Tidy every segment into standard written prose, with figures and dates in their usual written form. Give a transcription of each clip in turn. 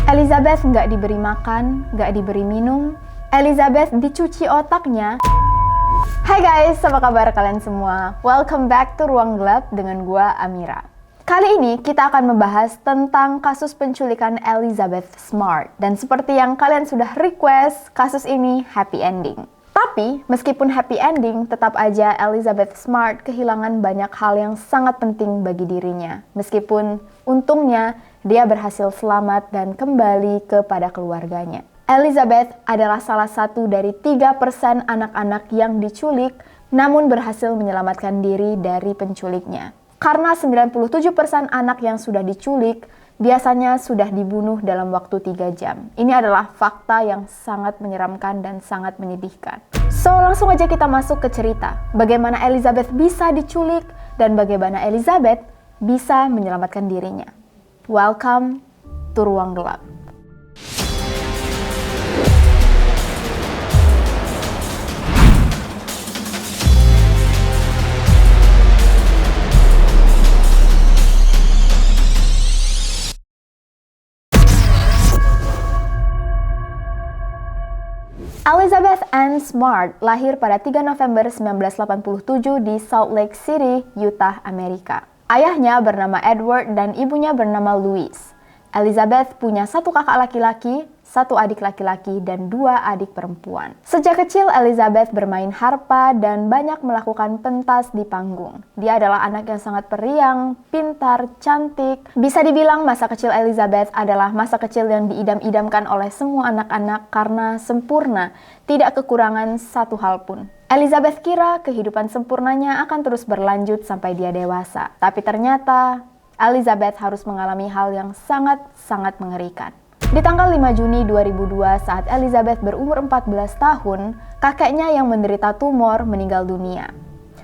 Elizabeth nggak diberi makan, nggak diberi minum. Elizabeth dicuci otaknya. Hai guys, apa kabar kalian semua? Welcome back to Ruang Gelap dengan gua Amira. Kali ini kita akan membahas tentang kasus penculikan Elizabeth Smart. Dan seperti yang kalian sudah request, kasus ini happy ending. Tapi, meskipun happy ending, tetap aja Elizabeth Smart kehilangan banyak hal yang sangat penting bagi dirinya. Meskipun untungnya dia berhasil selamat dan kembali kepada keluarganya. Elizabeth adalah salah satu dari 3% anak-anak yang diculik, namun berhasil menyelamatkan diri dari penculiknya. Karena 97% anak yang sudah diculik, biasanya sudah dibunuh dalam waktu 3 jam. Ini adalah fakta yang sangat menyeramkan dan sangat menyedihkan. So, langsung aja kita masuk ke cerita. Bagaimana Elizabeth bisa diculik dan bagaimana Elizabeth bisa menyelamatkan dirinya. Welcome to Ruang Gelap. Elizabeth Ann Smart lahir pada 3 November 1987 di Salt Lake City, Utah, Amerika. Ayahnya bernama Edward dan ibunya bernama Louise. Elizabeth punya 1 kakak laki-laki, 1 adik laki-laki, dan 2 adik perempuan. Sejak kecil, Elizabeth bermain harpa dan banyak melakukan pentas di panggung. Dia adalah anak yang sangat periang, pintar, cantik. Bisa dibilang masa kecil Elizabeth adalah masa kecil yang diidam-idamkan oleh semua anak-anak karena sempurna, tidak kekurangan satu hal pun. Elizabeth kira kehidupan sempurnanya akan terus berlanjut sampai dia dewasa. Tapi ternyata Elizabeth harus mengalami hal yang sangat-sangat mengerikan. Di tanggal 5 Juni 2002 saat Elizabeth berumur 14 tahun, kakeknya yang menderita tumor meninggal dunia.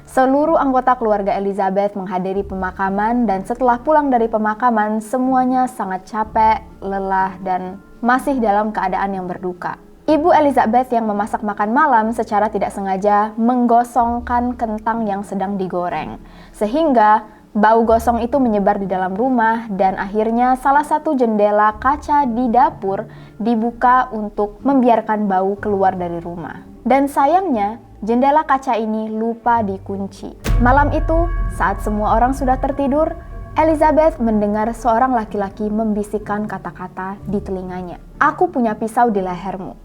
Seluruh anggota keluarga Elizabeth menghadiri pemakaman dan setelah pulang dari pemakaman semuanya sangat capek, lelah, dan masih dalam keadaan yang berduka. Ibu Elizabeth yang memasak makan malam secara tidak sengaja menggosongkan kentang yang sedang digoreng. Sehingga bau gosong itu menyebar di dalam rumah dan akhirnya salah satu jendela kaca di dapur dibuka untuk membiarkan bau keluar dari rumah. Dan sayangnya, jendela kaca ini lupa dikunci. Malam itu, saat semua orang sudah tertidur, Elizabeth mendengar seorang laki-laki membisikkan kata-kata di telinganya. "Aku punya pisau di lehermu.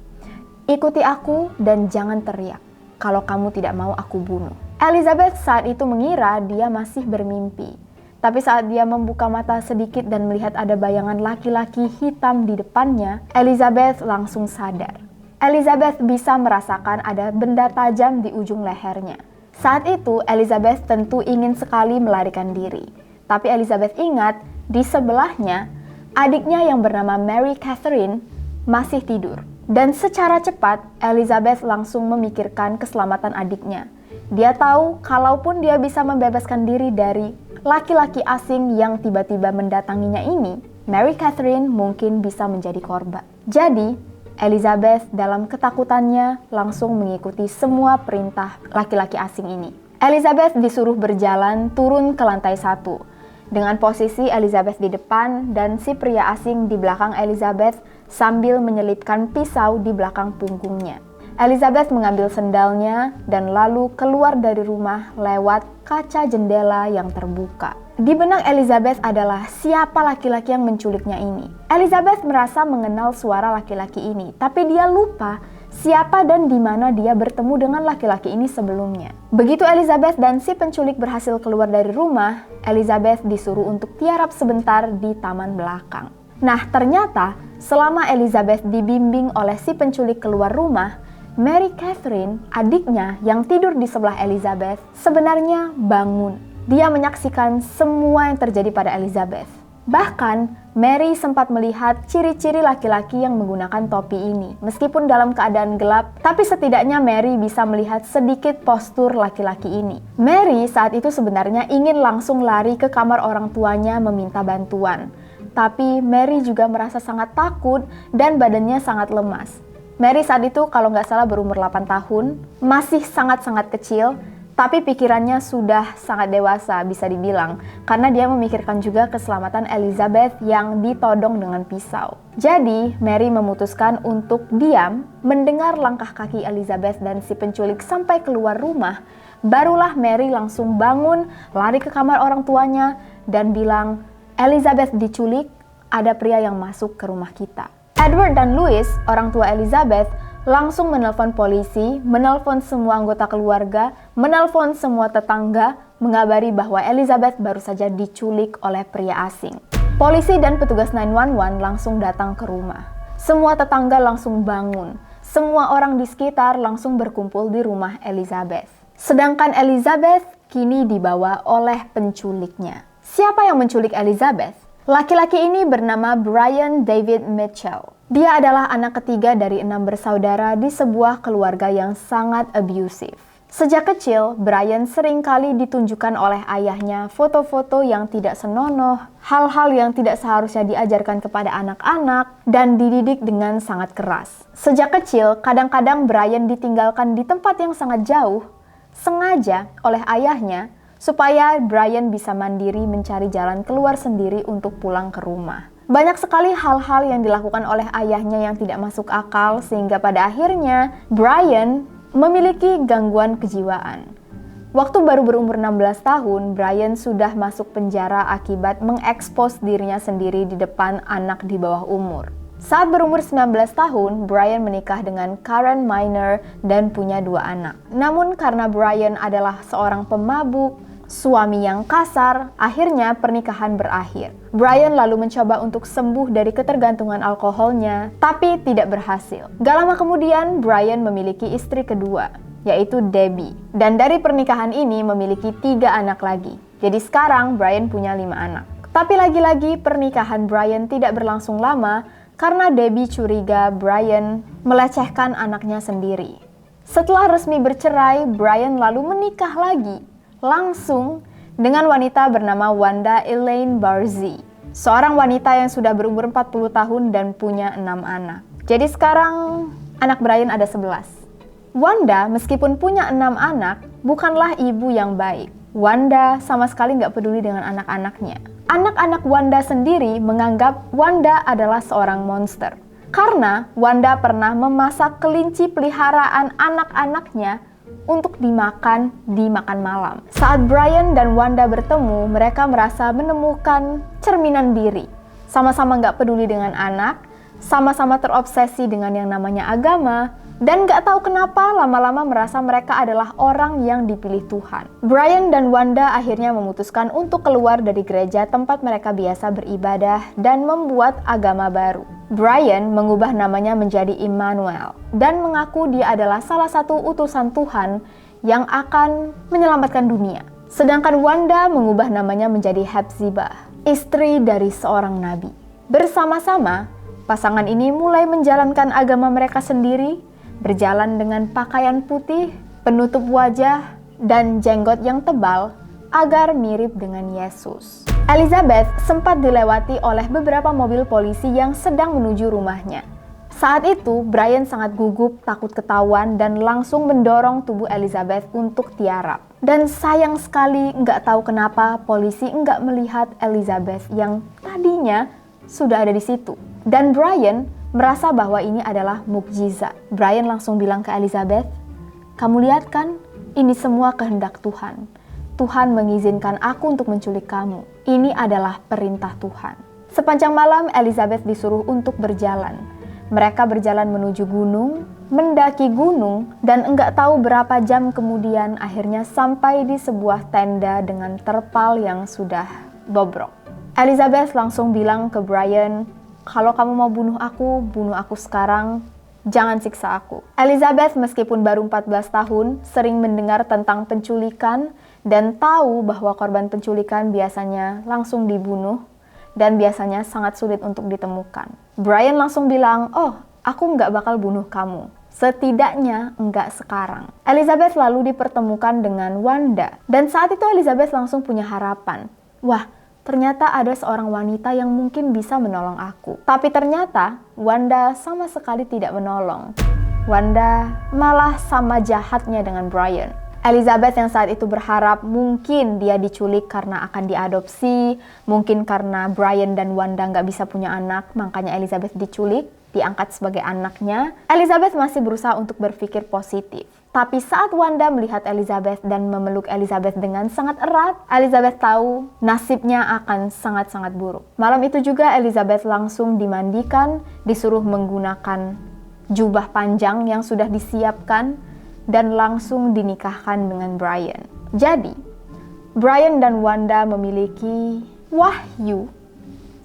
Ikuti aku dan jangan teriak. Kalau kamu tidak mau aku bunuh." Elizabeth saat itu mengira dia masih bermimpi. Tapi saat dia membuka mata sedikit dan melihat ada bayangan laki-laki hitam di depannya, Elizabeth langsung sadar. Elizabeth bisa merasakan ada benda tajam di ujung lehernya. Saat itu Elizabeth tentu ingin sekali melarikan diri. Tapi Elizabeth ingat di sebelahnya adiknya yang bernama Mary Catherine masih tidur. Dan secara cepat, Elizabeth langsung memikirkan keselamatan adiknya. Dia tahu kalaupun dia bisa membebaskan diri dari laki-laki asing yang tiba-tiba mendatanginya ini, Mary Catherine mungkin bisa menjadi korban. Jadi, Elizabeth dalam ketakutannya langsung mengikuti semua perintah laki-laki asing ini. Elizabeth disuruh berjalan turun ke lantai 1. Dengan posisi Elizabeth di depan dan si pria asing di belakang Elizabeth sambil menyelipkan pisau di belakang punggungnya. Elizabeth mengambil sendalnya dan lalu keluar dari rumah lewat kaca jendela yang terbuka. Di benak Elizabeth adalah siapa laki-laki yang menculiknya ini. Elizabeth merasa mengenal suara laki-laki ini, tapi dia lupa siapa dan di mana dia bertemu dengan laki-laki ini sebelumnya. Begitu Elizabeth dan si penculik berhasil keluar dari rumah, Elizabeth disuruh untuk tiarap sebentar di taman belakang. Nah, ternyata selama Elizabeth dibimbing oleh si penculik keluar rumah, Mary Catherine, adiknya yang tidur di sebelah Elizabeth, sebenarnya bangun. Dia menyaksikan semua yang terjadi pada Elizabeth. Bahkan, Mary sempat melihat ciri-ciri laki-laki yang menggunakan topi ini. Meskipun dalam keadaan gelap, tapi setidaknya Mary bisa melihat sedikit postur laki-laki ini. Mary saat itu sebenarnya ingin langsung lari ke kamar orang tuanya meminta bantuan. Tapi Mary juga merasa sangat takut dan badannya sangat lemas. Mary saat itu kalau nggak salah berumur 8 tahun, masih sangat-sangat kecil, Tapi pikirannya sudah sangat dewasa bisa dibilang, karena dia memikirkan juga keselamatan Elizabeth yang ditodong dengan pisau. Jadi, Mary memutuskan untuk diam, mendengar langkah kaki Elizabeth dan si penculik sampai keluar rumah. Barulah Mary langsung bangun, lari ke kamar orang tuanya, dan bilang, Elizabeth diculik, ada pria yang masuk ke rumah kita. Edward dan Louis, orang tua Elizabeth, langsung menelpon polisi, menelpon semua anggota keluarga, menelpon semua tetangga, mengabari bahwa Elizabeth baru saja diculik oleh pria asing. Polisi dan petugas 911 langsung datang ke rumah. Semua tetangga langsung bangun. Semua orang di sekitar langsung berkumpul di rumah Elizabeth. Sedangkan Elizabeth kini dibawa oleh penculiknya. Siapa yang menculik Elizabeth? Laki-laki ini bernama Brian David Mitchell. Dia adalah anak ketiga dari 6 bersaudara di sebuah keluarga yang sangat abusive. Sejak kecil, Brian seringkali ditunjukkan oleh ayahnya foto-foto yang tidak senonoh, hal-hal yang tidak seharusnya diajarkan kepada anak-anak, dan dididik dengan sangat keras. Sejak kecil, kadang-kadang Brian ditinggalkan di tempat yang sangat jauh, sengaja oleh ayahnya, supaya Brian bisa mandiri mencari jalan keluar sendiri untuk pulang ke rumah. Banyak sekali hal-hal yang dilakukan oleh ayahnya yang tidak masuk akal, sehingga pada akhirnya Brian memiliki gangguan kejiwaan. Waktu baru berumur 16 tahun, Brian sudah masuk penjara akibat mengekspos dirinya sendiri di depan anak di bawah umur. Saat berumur 19 tahun, Brian menikah dengan Karen Miner dan punya 2 anak. Namun karena Brian adalah seorang pemabuk, suami yang kasar, akhirnya pernikahan berakhir. Brian lalu mencoba untuk sembuh dari ketergantungan alkoholnya, tapi tidak berhasil. Gak lama kemudian, Brian memiliki istri kedua, yaitu Debbie. Dan dari pernikahan ini memiliki 3 anak lagi. Jadi sekarang Brian punya 5 anak. Tapi lagi-lagi pernikahan Brian tidak berlangsung lama karena Debbie curiga Brian melecehkan anaknya sendiri. Setelah resmi bercerai, Brian lalu menikah lagi. Langsung dengan wanita bernama Wanda Elaine Barzee, seorang wanita yang sudah berumur 40 tahun dan punya 6 anak. Jadi sekarang anak Brian ada 11. Wanda meskipun punya 6 anak, bukanlah ibu yang baik. Wanda sama sekali nggak peduli dengan anak-anaknya. Anak-anak Wanda sendiri menganggap Wanda adalah seorang monster. Karena Wanda pernah memasak kelinci peliharaan anak-anaknya untuk dimakan di makan malam. Saat Brian dan Wanda bertemu, mereka merasa menemukan cerminan diri. Sama-sama nggak peduli dengan anak, sama-sama terobsesi dengan yang namanya agama, dan nggak tahu kenapa lama-lama merasa mereka adalah orang yang dipilih Tuhan. Brian dan Wanda akhirnya memutuskan untuk keluar dari gereja tempat mereka biasa beribadah dan membuat agama baru. Brian mengubah namanya menjadi Immanuel dan mengaku dia adalah salah satu utusan Tuhan yang akan menyelamatkan dunia. Sedangkan Wanda mengubah namanya menjadi Hepzibah, istri dari seorang nabi. Bersama-sama, pasangan ini mulai menjalankan agama mereka sendiri, berjalan dengan pakaian putih, penutup wajah, dan jenggot yang tebal agar mirip dengan Yesus. Elizabeth sempat dilewati oleh beberapa mobil polisi yang sedang menuju rumahnya. Saat itu, Brian sangat gugup, takut ketahuan, dan langsung mendorong tubuh Elizabeth untuk tiarap. Dan sayang sekali, nggak tahu kenapa polisi nggak melihat Elizabeth yang tadinya sudah ada di situ. Dan Brian merasa bahwa ini adalah mukjizat. Brian langsung bilang ke Elizabeth, "Kamu lihat kan, ini semua kehendak Tuhan. Tuhan mengizinkan aku untuk menculik kamu. Ini adalah perintah Tuhan." Sepanjang malam, Elizabeth disuruh untuk berjalan. Mereka berjalan menuju gunung, mendaki gunung, dan enggak tahu berapa jam kemudian akhirnya sampai di sebuah tenda dengan terpal yang sudah bobrok. Elizabeth langsung bilang ke Brian, "Kalau kamu mau bunuh aku sekarang, jangan siksa aku." Elizabeth meskipun baru 14 tahun, sering mendengar tentang penculikan dan tahu bahwa korban penculikan biasanya langsung dibunuh dan biasanya sangat sulit untuk ditemukan. Brian langsung bilang, "Oh, aku nggak bakal bunuh kamu. Setidaknya enggak sekarang." Elizabeth lalu dipertemukan dengan Wanda. Dan saat itu Elizabeth langsung punya harapan. Wah, ternyata ada seorang wanita yang mungkin bisa menolong aku. Tapi ternyata Wanda sama sekali tidak menolong. Wanda malah sama jahatnya dengan Brian. Elizabeth yang saat itu berharap mungkin dia diculik karena akan diadopsi, mungkin karena Brian dan Wanda nggak bisa punya anak, makanya Elizabeth diculik, diangkat sebagai anaknya. Elizabeth masih berusaha untuk berpikir positif. Tapi saat Wanda melihat Elizabeth dan memeluk Elizabeth dengan sangat erat, Elizabeth tahu nasibnya akan sangat-sangat buruk. Malam itu juga Elizabeth langsung dimandikan, disuruh menggunakan jubah panjang yang sudah disiapkan, dan langsung dinikahkan dengan Brian. Jadi, Brian dan Wanda memiliki wahyu.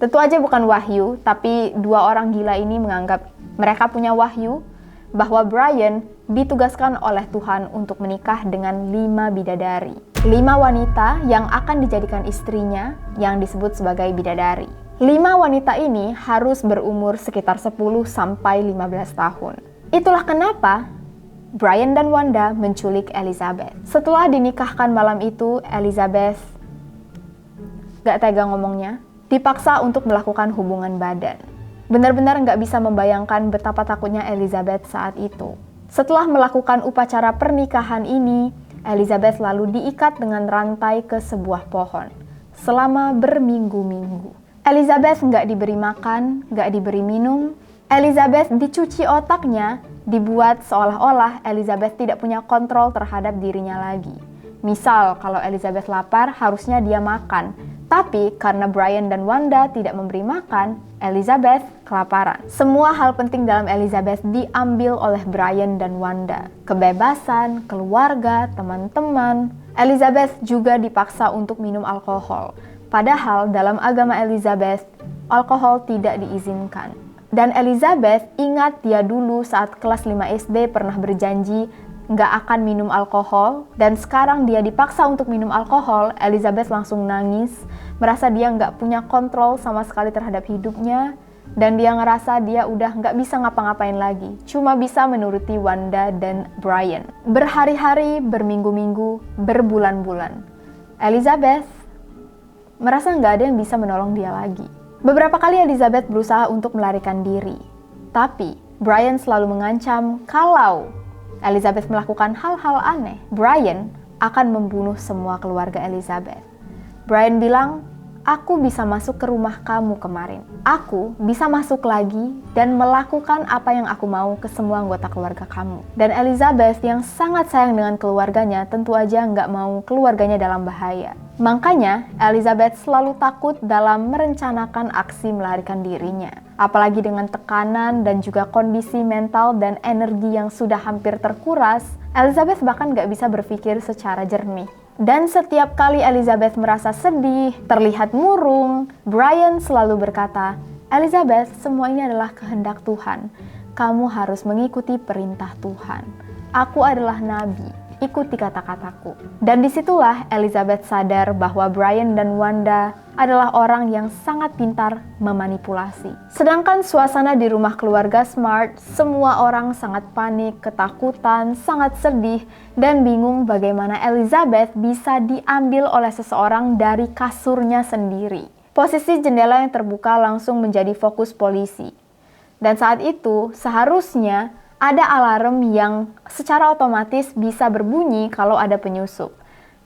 Tentu aja bukan wahyu, tapi dua orang gila ini menganggap mereka punya wahyu bahwa Brian ditugaskan oleh Tuhan untuk menikah dengan 5 bidadari. 5 wanita yang akan dijadikan istrinya yang disebut sebagai bidadari. 5 wanita ini harus berumur sekitar 10 sampai 15 tahun. Itulah kenapa Brian dan Wanda menculik Elizabeth. Setelah dinikahkan malam itu, Elizabeth gak tega ngomongnya, dipaksa untuk melakukan hubungan badan. Benar-benar gak bisa membayangkan betapa takutnya Elizabeth saat itu. Setelah melakukan upacara pernikahan ini, Elizabeth lalu diikat dengan rantai ke sebuah pohon selama berminggu-minggu. Elizabeth gak diberi makan, gak diberi minum. Elizabeth dicuci otaknya, dibuat seolah-olah Elizabeth tidak punya kontrol terhadap dirinya lagi. Misal, kalau Elizabeth lapar, harusnya dia makan. Tapi karena Brian dan Wanda tidak memberi makan, Elizabeth kelaparan. Semua hal penting dalam Elizabeth diambil oleh Brian dan Wanda. Kebebasan, keluarga, teman-teman. Elizabeth juga dipaksa untuk minum alkohol. Padahal dalam agama Elizabeth, alkohol tidak diizinkan. Dan Elizabeth ingat dia dulu saat kelas 5 SD pernah berjanji nggak akan minum alkohol, dan sekarang dia dipaksa untuk minum alkohol. Elizabeth langsung nangis, merasa dia nggak punya kontrol sama sekali terhadap hidupnya, dan dia ngerasa dia udah nggak bisa ngapa-ngapain lagi, cuma bisa menuruti Wanda dan Brian. Berhari-hari, berminggu-minggu, berbulan-bulan, Elizabeth merasa nggak ada yang bisa menolong dia lagi. Beberapa kali Elizabeth berusaha untuk melarikan diri, tapi Brian selalu mengancam kalau Elizabeth melakukan hal-hal aneh, Brian akan membunuh semua keluarga Elizabeth. Brian bilang, "Aku bisa masuk ke rumah kamu kemarin. Aku bisa masuk lagi dan melakukan apa yang aku mau ke semua anggota keluarga kamu." Dan Elizabeth yang sangat sayang dengan keluarganya tentu aja nggak mau keluarganya dalam bahaya. Makanya Elizabeth selalu takut dalam merencanakan aksi melarikan dirinya. Apalagi dengan tekanan dan juga kondisi mental dan energi yang sudah hampir terkuras, Elizabeth bahkan nggak bisa berpikir secara jernih. Dan setiap kali Elizabeth merasa sedih, terlihat murung, Brian selalu berkata, "Elizabeth, semua ini adalah kehendak Tuhan. Kamu harus mengikuti perintah Tuhan. Aku adalah nabi. Ikuti kata-kataku." Dan disitulah Elizabeth sadar bahwa Brian dan Wanda adalah orang yang sangat pintar memanipulasi. Sedangkan suasana di rumah keluarga Smart, semua orang sangat panik, ketakutan, sangat sedih, dan bingung bagaimana Elizabeth bisa diambil oleh seseorang dari kasurnya sendiri. Posisi jendela yang terbuka langsung menjadi fokus polisi. Dan saat itu seharusnya ada alarm yang secara otomatis bisa berbunyi kalau ada penyusup.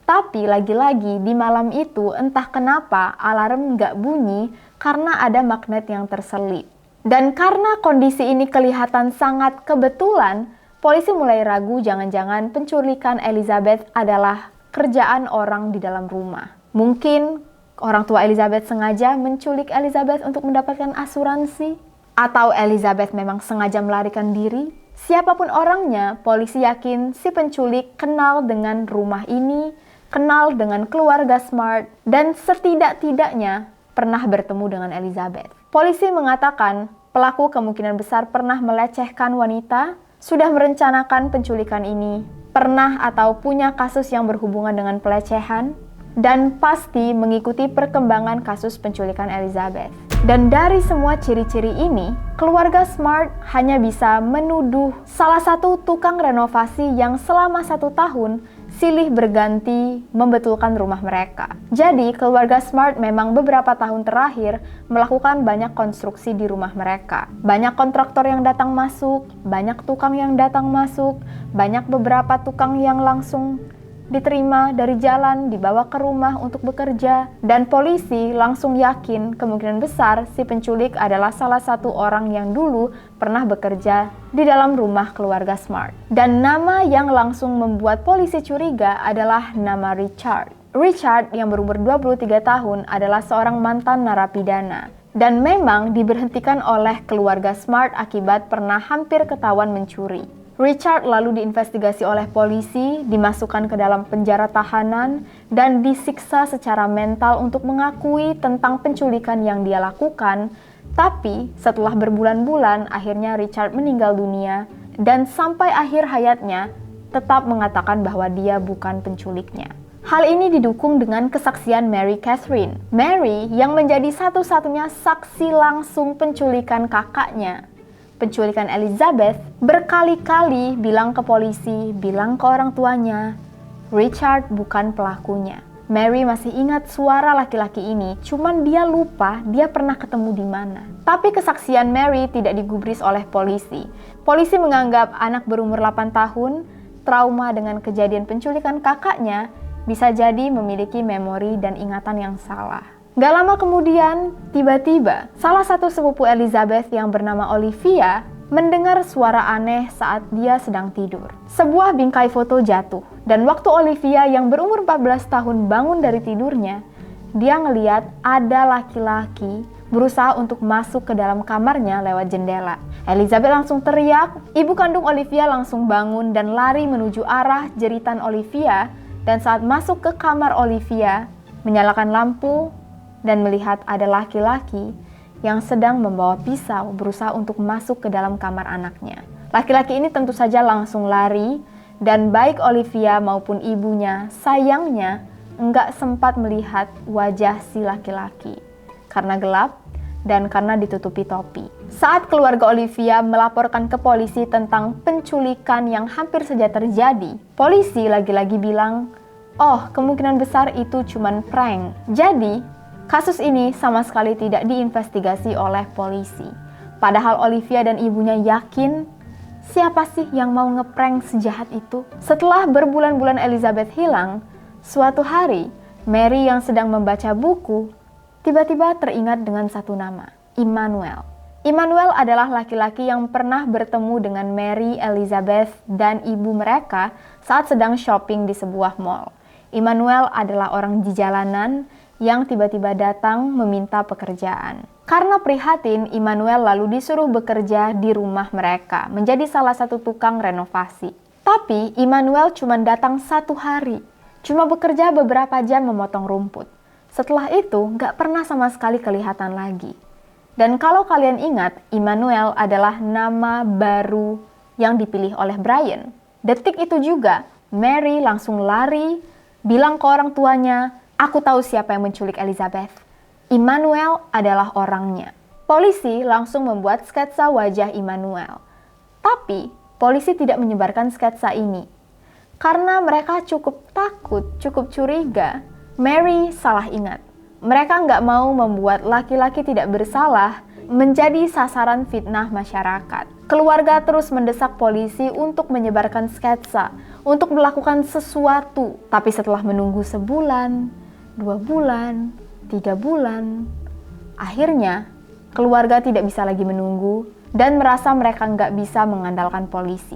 Tapi lagi-lagi di malam itu entah kenapa alarm nggak bunyi karena ada magnet yang terselip. Dan karena kondisi ini kelihatan sangat kebetulan, polisi mulai ragu jangan-jangan penculikan Elizabeth adalah kerjaan orang di dalam rumah. Mungkin orang tua Elizabeth sengaja menculik Elizabeth untuk mendapatkan asuransi. Atau Elizabeth memang sengaja melarikan diri. Siapapun orangnya, polisi yakin si penculik kenal dengan rumah ini, kenal dengan keluarga Smart, dan setidak-tidaknya pernah bertemu dengan Elizabeth. Polisi mengatakan pelaku kemungkinan besar pernah melecehkan wanita, sudah merencanakan penculikan ini, pernah atau punya kasus yang berhubungan dengan pelecehan, dan pasti mengikuti perkembangan kasus penculikan Elizabeth. Dan dari semua ciri-ciri ini, keluarga Smart hanya bisa menuduh salah satu tukang renovasi yang selama 1 tahun silih berganti membetulkan rumah mereka. Jadi, keluarga Smart memang beberapa tahun terakhir melakukan banyak konstruksi di rumah mereka. Banyak kontraktor yang datang masuk, banyak tukang yang datang masuk, banyak beberapa tukang yang langsung diterima dari jalan, dibawa ke rumah untuk bekerja, dan polisi langsung yakin kemungkinan besar si penculik adalah salah satu orang yang dulu pernah bekerja di dalam rumah keluarga Smart. Dan nama yang langsung membuat polisi curiga adalah nama Richard. Richard yang berumur 23 tahun adalah seorang mantan narapidana dan memang diberhentikan oleh keluarga Smart akibat pernah hampir ketahuan mencuri. Richard lalu diinvestigasi oleh polisi, dimasukkan ke dalam penjara tahanan, dan disiksa secara mental untuk mengakui tentang penculikan yang dia lakukan. Tapi setelah berbulan-bulan, akhirnya Richard meninggal dunia dan sampai akhir hayatnya tetap mengatakan bahwa dia bukan penculiknya. Hal ini didukung dengan kesaksian Mary Catherine. Mary yang menjadi satu-satunya saksi langsung penculikan kakaknya. Penculikan Elizabeth, berkali-kali bilang ke polisi, bilang ke orang tuanya, Richard bukan pelakunya. Mary masih ingat suara laki-laki ini, cuman dia lupa dia pernah ketemu di mana. Tapi kesaksian Mary tidak digubris oleh polisi. Polisi menganggap anak berumur 8 tahun, trauma dengan kejadian penculikan kakaknya, bisa jadi memiliki memori dan ingatan yang salah. Gak lama kemudian, tiba-tiba salah satu sepupu Elizabeth yang bernama Olivia mendengar suara aneh saat dia sedang tidur. Sebuah bingkai foto jatuh, dan waktu Olivia yang berumur 14 tahun bangun dari tidurnya, dia ngeliat ada laki-laki berusaha untuk masuk ke dalam kamarnya lewat jendela. Elizabeth langsung teriak, ibu kandung Olivia langsung bangun dan lari menuju arah jeritan Olivia, dan saat masuk ke kamar Olivia, menyalakan lampu, dan melihat ada laki-laki yang sedang membawa pisau berusaha untuk masuk ke dalam kamar anaknya. Laki-laki ini tentu saja langsung lari, dan baik Olivia maupun ibunya sayangnya enggak sempat melihat wajah si laki-laki karena gelap dan karena ditutupi topi. Saat keluarga Olivia melaporkan ke polisi tentang penculikan yang hampir saja terjadi, polisi lagi-lagi bilang, oh kemungkinan besar itu cuman prank. Jadi kasus ini sama sekali tidak diinvestigasi oleh polisi. Padahal Olivia dan ibunya yakin, siapa sih yang mau ngeprank sejahat itu? Setelah berbulan-bulan Elizabeth hilang, suatu hari Mary yang sedang membaca buku tiba-tiba teringat dengan satu nama, Immanuel. Immanuel adalah laki-laki yang pernah bertemu dengan Mary, Elizabeth, dan ibu mereka saat sedang shopping di sebuah mall. Immanuel adalah orang di jalanan yang tiba-tiba datang meminta pekerjaan. Karena prihatin, Immanuel lalu disuruh bekerja di rumah mereka, menjadi salah satu tukang renovasi. Tapi Immanuel cuma datang 1 hari, cuma bekerja beberapa jam memotong rumput. Setelah itu, gak pernah sama sekali kelihatan lagi. Dan kalau kalian ingat, Immanuel adalah nama baru yang dipilih oleh Brian. Detik itu juga, Mary langsung lari, bilang ke orang tuanya, aku tahu siapa yang menculik Elizabeth. Immanuel adalah orangnya. Polisi langsung membuat sketsa wajah Immanuel. Tapi, polisi tidak menyebarkan sketsa ini. Karena mereka cukup takut, cukup curiga, Mary salah ingat. Mereka nggak mau membuat laki-laki tidak bersalah menjadi sasaran fitnah masyarakat. Keluarga terus mendesak polisi untuk menyebarkan sketsa, untuk melakukan sesuatu. Tapi setelah menunggu sebulan, 2 bulan, 3 bulan. Akhirnya, keluarga tidak bisa lagi menunggu dan merasa mereka nggak bisa mengandalkan polisi.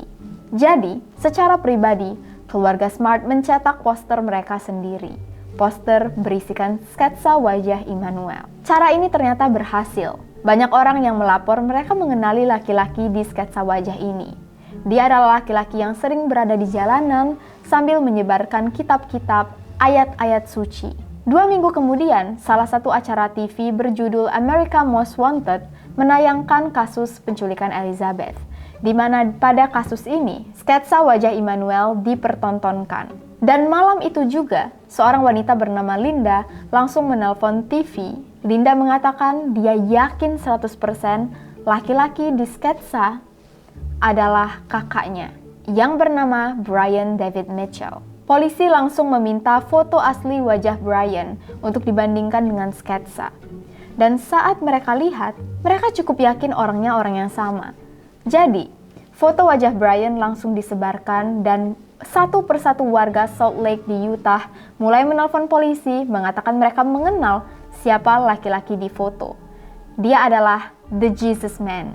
Jadi, secara pribadi, keluarga Smart mencetak poster mereka sendiri. Poster berisikan sketsa wajah Immanuel. Cara ini ternyata berhasil. Banyak orang yang melapor mereka mengenali laki-laki di sketsa wajah ini. Dia adalah laki-laki yang sering berada di jalanan sambil menyebarkan kitab-kitab ayat-ayat suci. 2 minggu kemudian, salah satu acara TV berjudul America Most Wanted menayangkan kasus penculikan Elizabeth, di mana pada kasus ini, sketsa wajah Immanuel dipertontonkan. Dan malam itu juga, seorang wanita bernama Linda langsung menelpon TV. Linda mengatakan dia yakin 100% laki-laki di sketsa adalah kakaknya, yang bernama Brian David Mitchell. Polisi langsung meminta foto asli wajah Brian untuk dibandingkan dengan sketsa. Dan saat mereka lihat, mereka cukup yakin orangnya orang yang sama. Jadi, foto wajah Brian langsung disebarkan dan satu persatu warga Salt Lake di Utah mulai menelpon polisi mengatakan mereka mengenal siapa laki-laki di foto. Dia adalah The Jesus Man,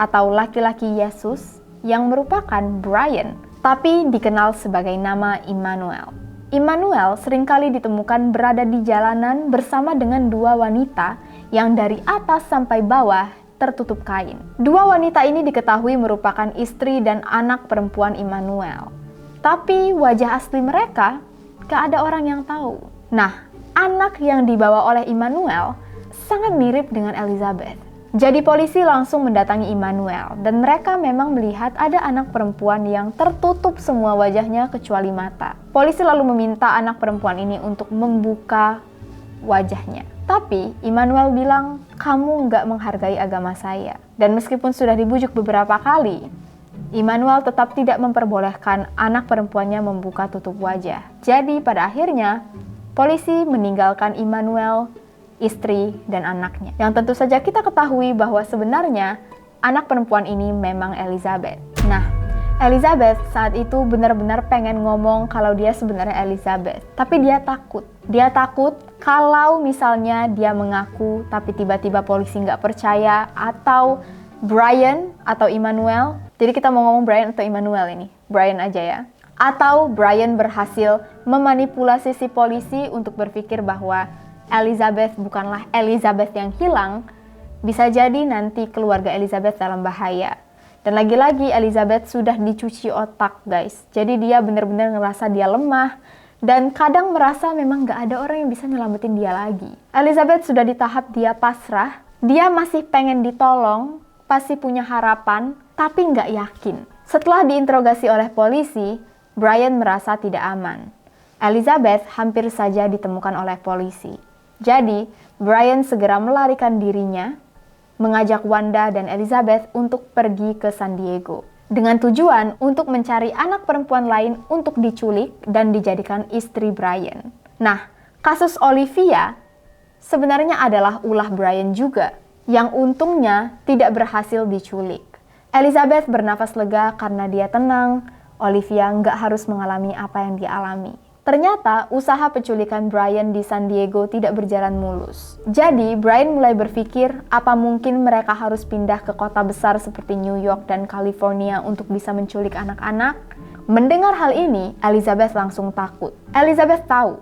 atau laki-laki Yesus yang merupakan Brian, tapi dikenal sebagai nama Immanuel. Immanuel seringkali ditemukan berada di jalanan bersama dengan dua wanita yang dari atas sampai bawah tertutup kain. Dua wanita ini diketahui merupakan istri dan anak perempuan Immanuel. Tapi wajah asli mereka gak ada orang yang tahu. Nah, anak yang dibawa oleh Immanuel sangat mirip dengan Elizabeth. Jadi polisi langsung mendatangi Immanuel dan mereka memang melihat ada anak perempuan yang tertutup semua wajahnya kecuali mata. Polisi lalu meminta anak perempuan ini untuk membuka wajahnya. Tapi Immanuel bilang, kamu nggak menghargai agama saya. Dan meskipun sudah dibujuk beberapa kali, Immanuel tetap tidak memperbolehkan anak perempuannya membuka tutup wajah. Jadi pada akhirnya, polisi meninggalkan Immanuel, istri, dan anaknya. Yang tentu saja kita ketahui bahwa sebenarnya anak perempuan ini memang Elizabeth. Nah, Elizabeth saat itu benar-benar pengen ngomong kalau dia sebenarnya Elizabeth. Tapi dia takut. Dia takut kalau misalnya dia mengaku tapi tiba-tiba polisi nggak percaya, atau Brian atau Immanuel. Jadi kita mau ngomong Brian atau Immanuel ini? Brian aja ya. Atau Brian berhasil memanipulasi si polisi untuk berpikir bahwa Elizabeth bukanlah Elizabeth yang hilang. Bisa jadi nanti keluarga Elizabeth dalam bahaya. Dan lagi-lagi Elizabeth sudah dicuci otak guys. Jadi dia benar-benar ngerasa dia lemah. Dan kadang merasa memang gak ada orang yang bisa nyelamatin dia lagi. Elizabeth sudah di tahap dia pasrah. Dia masih pengen ditolong. Pasti punya harapan, tapi nggak yakin. Setelah diinterogasi oleh polisi, Brian merasa tidak aman. Elizabeth hampir saja ditemukan oleh polisi. Jadi, Brian segera melarikan dirinya, mengajak Wanda dan Elizabeth untuk pergi ke San Diego. Dengan tujuan untuk mencari anak perempuan lain untuk diculik dan dijadikan istri Brian. Nah, kasus Olivia sebenarnya adalah ulah Brian juga, yang untungnya tidak berhasil diculik. Elizabeth bernafas lega karena dia tenang, Olivia nggak harus mengalami apa yang dia alami. Ternyata usaha penculikan Brian di San Diego tidak berjalan mulus. Jadi Brian mulai berpikir apa mungkin mereka harus pindah ke kota besar seperti New York dan California untuk bisa menculik anak-anak. Mendengar hal ini, Elizabeth langsung takut. Elizabeth tahu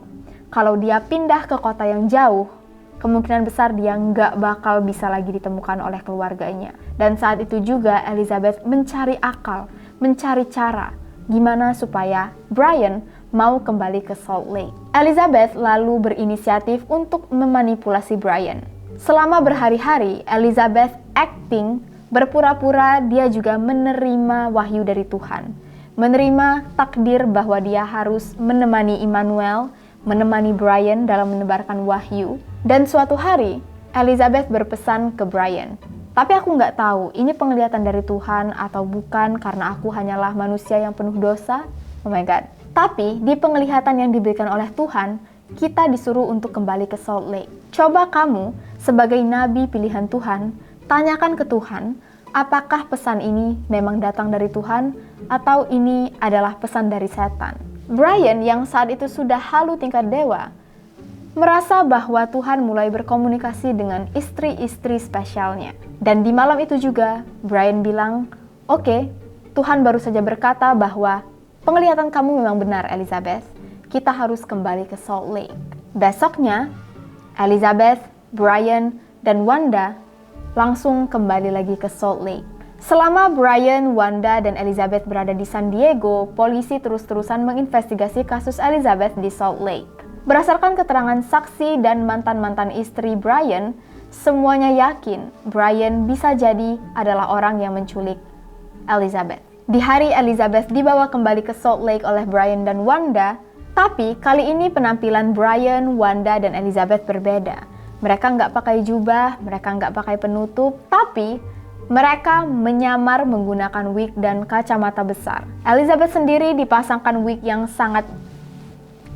kalau dia pindah ke kota yang jauh, kemungkinan besar dia nggak bakal bisa lagi ditemukan oleh keluarganya. Dan saat itu juga Elizabeth mencari akal, mencari cara gimana supaya Brian mau kembali ke Salt Lake. Elizabeth lalu berinisiatif untuk memanipulasi Brian. Selama berhari-hari, Elizabeth acting berpura-pura dia juga menerima wahyu dari Tuhan. Menerima takdir bahwa dia harus menemani Immanuel, menemani Brian dalam menebarkan wahyu. Dan suatu hari, Elizabeth berpesan ke Brian, tapi aku nggak tahu ini penglihatan dari Tuhan atau bukan karena aku hanyalah manusia yang penuh dosa. Oh my God. Tapi di penglihatan yang diberikan oleh Tuhan, kita disuruh untuk kembali ke Salt Lake. Coba kamu sebagai nabi pilihan Tuhan, tanyakan ke Tuhan, apakah pesan ini memang datang dari Tuhan atau ini adalah pesan dari setan. Brian yang saat itu sudah halu tingkat dewa, merasa bahwa Tuhan mulai berkomunikasi dengan istri-istri spesialnya. Dan di malam itu juga, Brian bilang, "Oke, Tuhan baru saja berkata bahwa penglihatan kamu memang benar, Elizabeth. Kita harus kembali ke Salt Lake." Besoknya, Elizabeth, Brian, dan Wanda langsung kembali lagi ke Salt Lake. Selama Brian, Wanda, dan Elizabeth berada di San Diego, polisi terus-terusan menginvestigasi kasus Elizabeth di Salt Lake. Berdasarkan keterangan saksi dan mantan-mantan istri Brian, semuanya yakin Brian bisa jadi adalah orang yang menculik Elizabeth. Di hari Elizabeth dibawa kembali ke Salt Lake oleh Brian dan Wanda, tapi kali ini penampilan Brian, Wanda, dan Elizabeth berbeda. Mereka nggak pakai jubah, mereka nggak pakai penutup, tapi mereka menyamar menggunakan wig dan kacamata besar. Elizabeth sendiri dipasangkan wig yang sangat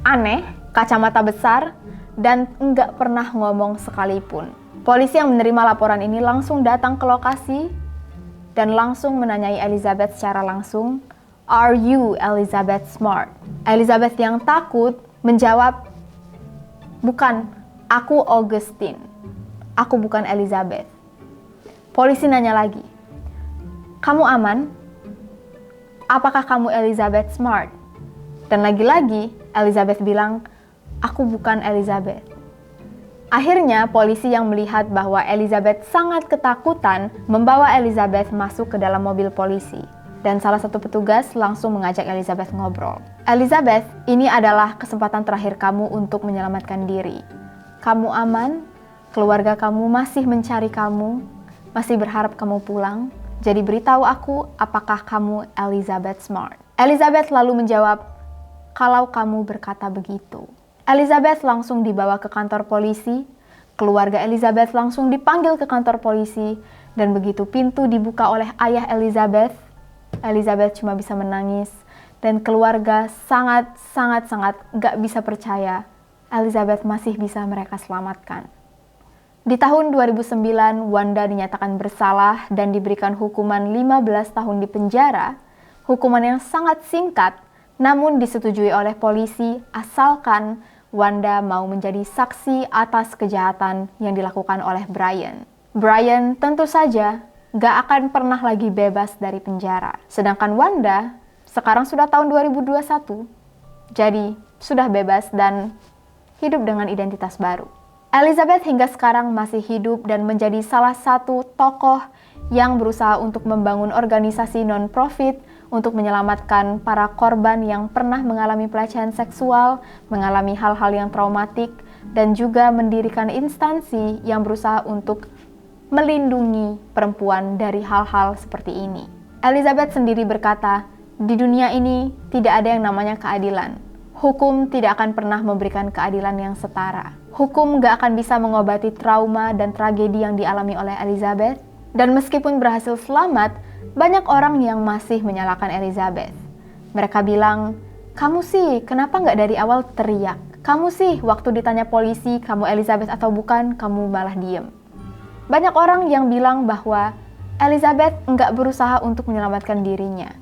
aneh, kacamata besar, dan nggak pernah ngomong sekalipun. Polisi yang menerima laporan ini langsung datang ke lokasi dan langsung menanyai Elizabeth secara langsung, Are you Elizabeth Smart? Elizabeth yang takut menjawab, bukan, aku Augustine. Aku bukan Elizabeth. Polisi nanya lagi, kamu aman? Apakah kamu Elizabeth Smart? Dan lagi-lagi Elizabeth bilang, aku bukan Elizabeth. Akhirnya polisi yang melihat bahwa Elizabeth sangat ketakutan membawa Elizabeth masuk ke dalam mobil polisi. Dan salah satu petugas langsung mengajak Elizabeth ngobrol. Elizabeth, ini adalah kesempatan terakhir kamu untuk menyelamatkan diri. Kamu aman, keluarga kamu masih mencari kamu, masih berharap kamu pulang. Jadi beritahu aku apakah kamu Elizabeth Smart. Elizabeth lalu menjawab, kalau kamu berkata begitu. Elizabeth langsung dibawa ke kantor polisi, keluarga Elizabeth langsung dipanggil ke kantor polisi, dan begitu pintu dibuka oleh ayah Elizabeth, Elizabeth cuma bisa menangis, dan keluarga sangat gak bisa percaya Elizabeth masih bisa mereka selamatkan. Di tahun 2009, Wanda dinyatakan bersalah dan diberikan hukuman 15 tahun di penjara, hukuman yang sangat singkat, namun disetujui oleh polisi asalkan Wanda mau menjadi saksi atas kejahatan yang dilakukan oleh Brian. Brian tentu saja gak akan pernah lagi bebas dari penjara. Sedangkan Wanda sekarang sudah tahun 2021, jadi sudah bebas dan hidup dengan identitas baru. Elizabeth hingga sekarang masih hidup dan menjadi salah satu tokoh yang berusaha untuk membangun organisasi non-profit untuk menyelamatkan para korban yang pernah mengalami pelecehan seksual, mengalami hal-hal yang traumatik, dan juga mendirikan instansi yang berusaha untuk melindungi perempuan dari hal-hal seperti ini. Elizabeth sendiri berkata, di dunia ini tidak ada yang namanya keadilan. Hukum tidak akan pernah memberikan keadilan yang setara. Hukum gak akan bisa mengobati trauma dan tragedi yang dialami oleh Elizabeth. Dan meskipun berhasil selamat, banyak orang yang masih menyalahkan Elizabeth. Mereka bilang, kamu sih kenapa nggak dari awal teriak? Kamu sih waktu ditanya polisi kamu Elizabeth atau bukan, kamu malah diem. Banyak orang yang bilang bahwa Elizabeth nggak berusaha untuk menyelamatkan dirinya.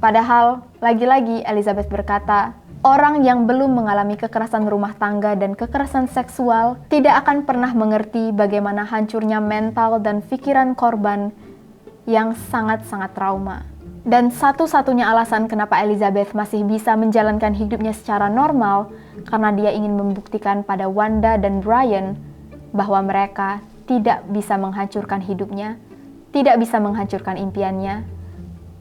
Padahal, lagi-lagi Elizabeth berkata, orang yang belum mengalami kekerasan rumah tangga dan kekerasan seksual tidak akan pernah mengerti bagaimana hancurnya mental dan pikiran korban yang sangat-sangat trauma. Dan satu-satunya alasan kenapa Elizabeth masih bisa menjalankan hidupnya secara normal karena dia ingin membuktikan pada Wanda dan Brian bahwa mereka tidak bisa menghancurkan hidupnya, tidak bisa menghancurkan impiannya.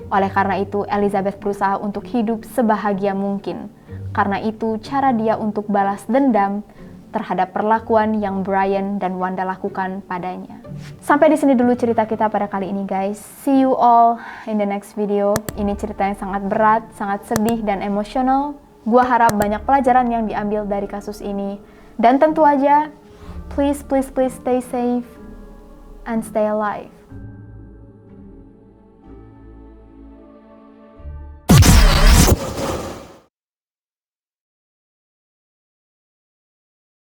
Oleh karena itu, Elizabeth berusaha untuk hidup sebahagia mungkin. Karena itu, cara dia untuk balas dendam terhadap perlakuan yang Brian dan Wanda lakukan padanya. Sampai di sini dulu cerita kita pada kali ini, guys. See you all in the next video. Ini cerita yang sangat berat, sangat sedih dan emosional. Gua harap banyak pelajaran yang diambil dari kasus ini. Dan tentu aja, please stay safe and stay alive.